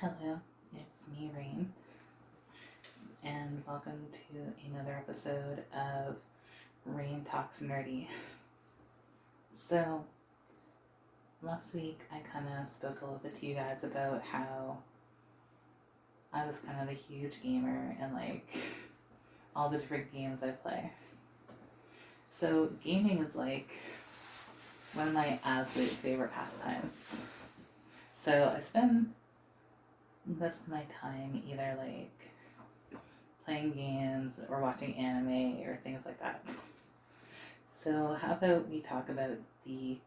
Hello, it's me, Rain, and welcome to another episode of Rain Talks Nerdy. So, last week I kind of spoke a little bit to you guys about how I was kind of a huge gamer and all the different games I play. So, gaming is one of my absolute favorite pastimes. So, I spend most of my time either playing games or watching anime or things like that. So how about we talk about the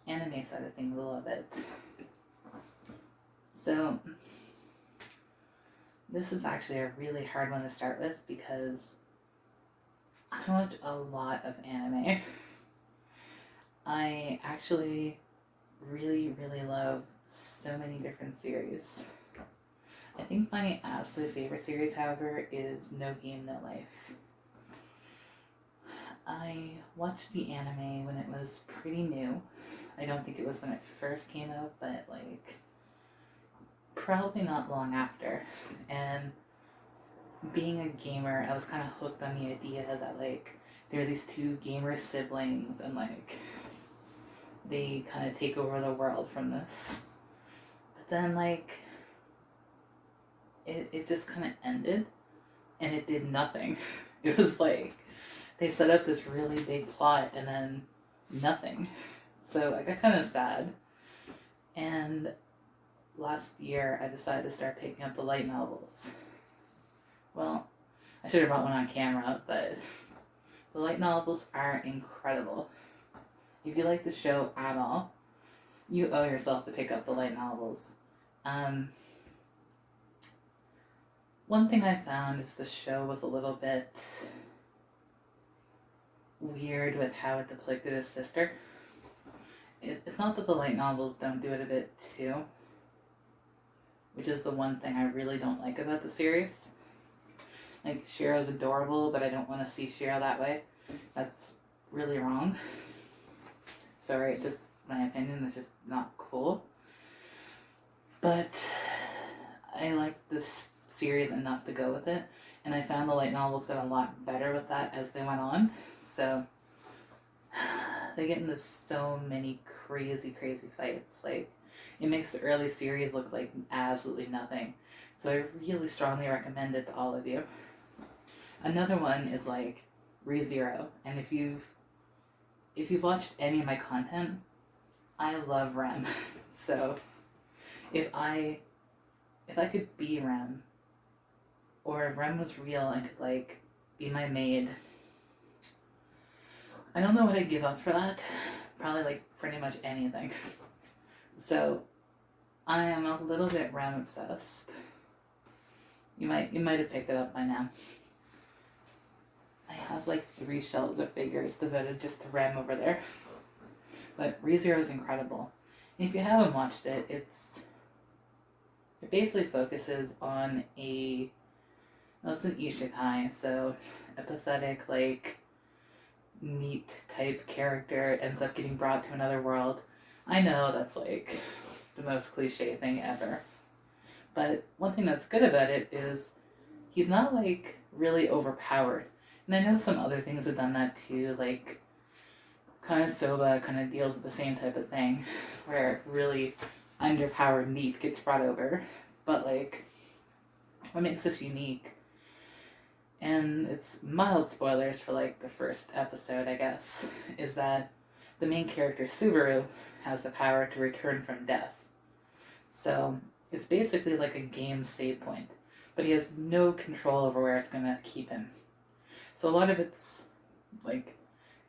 anime side of things a little bit. So this is actually a really hard one to start with because I watch a lot of anime. I actually really love so many different series. I think my absolute favorite series, however, is No Game, No Life. I watched the anime when it was pretty new. I don't think it was when it first came out, but probably not long after. And being a gamer, I was kind of hooked on the idea that there are these two gamer siblings and they kind of take over the world from this. But then it just kind of ended and it did nothing. It was they set up this really big plot and then nothing. So I got kind of sad. And last year I decided to start picking up the light novels. Well, I should have brought one on camera, but the light novels are incredible. If you like the show at all, you owe yourself to pick up the light novels. One thing I found is the show was a little bit weird with how it depicted his sister. It's not that the light novels don't do it a bit too, which is the one thing I really don't like about the series. Shiro's adorable, but I don't want to see Shiro that way. That's really wrong. Sorry, it's just my opinion. It's just not cool. But I like this series enough to go with it, and I found the light novels got a lot better with that as they went on. So they get into so many crazy fights. It makes the early series look like absolutely nothing. So I really strongly recommend it to all of you. Another one is ReZero, and if you've watched any of my content, I love Rem. So if I could be Rem, or if Rem was real and could be my maid, I don't know what I'd give up for that. Probably pretty much anything. So I am a little bit Rem obsessed. You might have picked it up by now. I have 3 shelves of figures devoted just to Rem over there. But ReZero is incredible. And if you haven't watched it, it basically focuses on it's an isekai, so a pathetic, neat type character ends up getting brought to another world. I know that's the most cliche thing ever. But one thing that's good about it is he's not really overpowered. And I know some other things have done that too, Konosuba kind of deals with the same type of thing, where really underpowered NEET gets brought over. But what makes this unique, and it's mild spoilers for the first episode, I guess, is that the main character Subaru has the power to return from death. So it's basically a game save point, but he has no control over where it's gonna keep him. So a lot of it's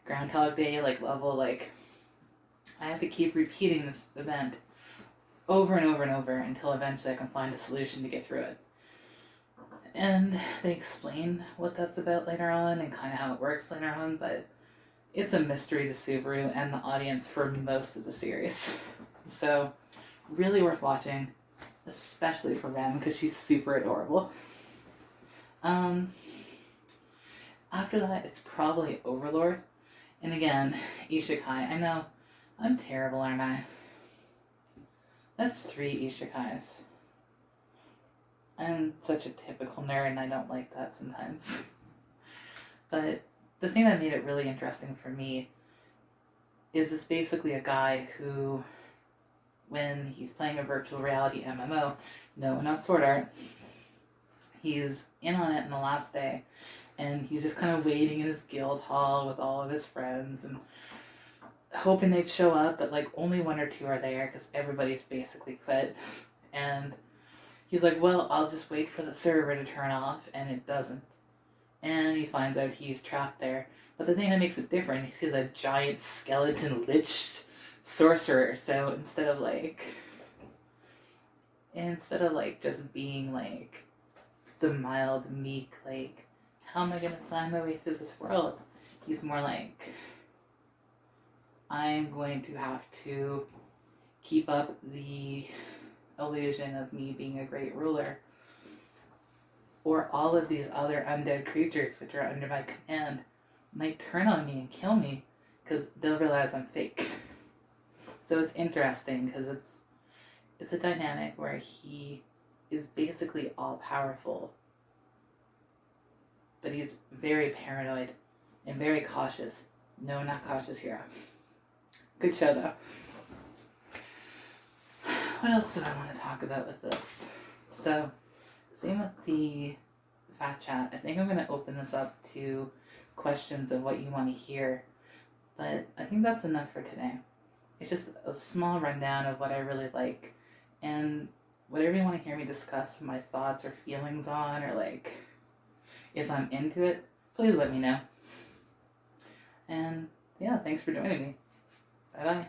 Groundhog Day level, I have to keep repeating this event over and over and over until eventually I can find a solution to get through it. And they explain what that's about later on and kind of how it works later on, but it's a mystery to Subaru and the audience for most of the series. So really worth watching, especially for Rem because she's super adorable. After that, it's probably Overlord. And again, isekai. I know, I'm terrible, aren't I? That's 3 isekais. I'm such a typical nerd and I don't like that sometimes. But the thing that made it really interesting for me is it's basically a guy who, when he's playing a virtual reality MMO, no, not Sword Art, he's in on it in the last day, and he's just kind of waiting in his guild hall with all of his friends and hoping they'd show up, but like only one or two are there because everybody's basically quit. And he's like, well, I'll just wait for the server to turn off, and it doesn't. And he finds out he's trapped there. But the thing that makes it different is he's a giant skeleton lich sorcerer. So instead of like just being like the mild, meek, like, how am I gonna find my way through this world? He's more like, I'm going to have to keep up the illusion of me being a great ruler, or all of these other undead creatures which are under my command might turn on me and kill me because they'll realize I'm fake. So it's interesting because it's a dynamic where he is basically all powerful, but he's very paranoid and very cautious. No, not cautious hero. Good show though. What else do I want to talk about with this? So, same with the Fat Chat. I think I'm going to open this up to questions of what you want to hear. But I think that's enough for today. It's just a small rundown of what I really like. And whatever you want to hear me discuss my thoughts or feelings on, or like if I'm into it, please let me know. And yeah, thanks for joining me. Bye bye.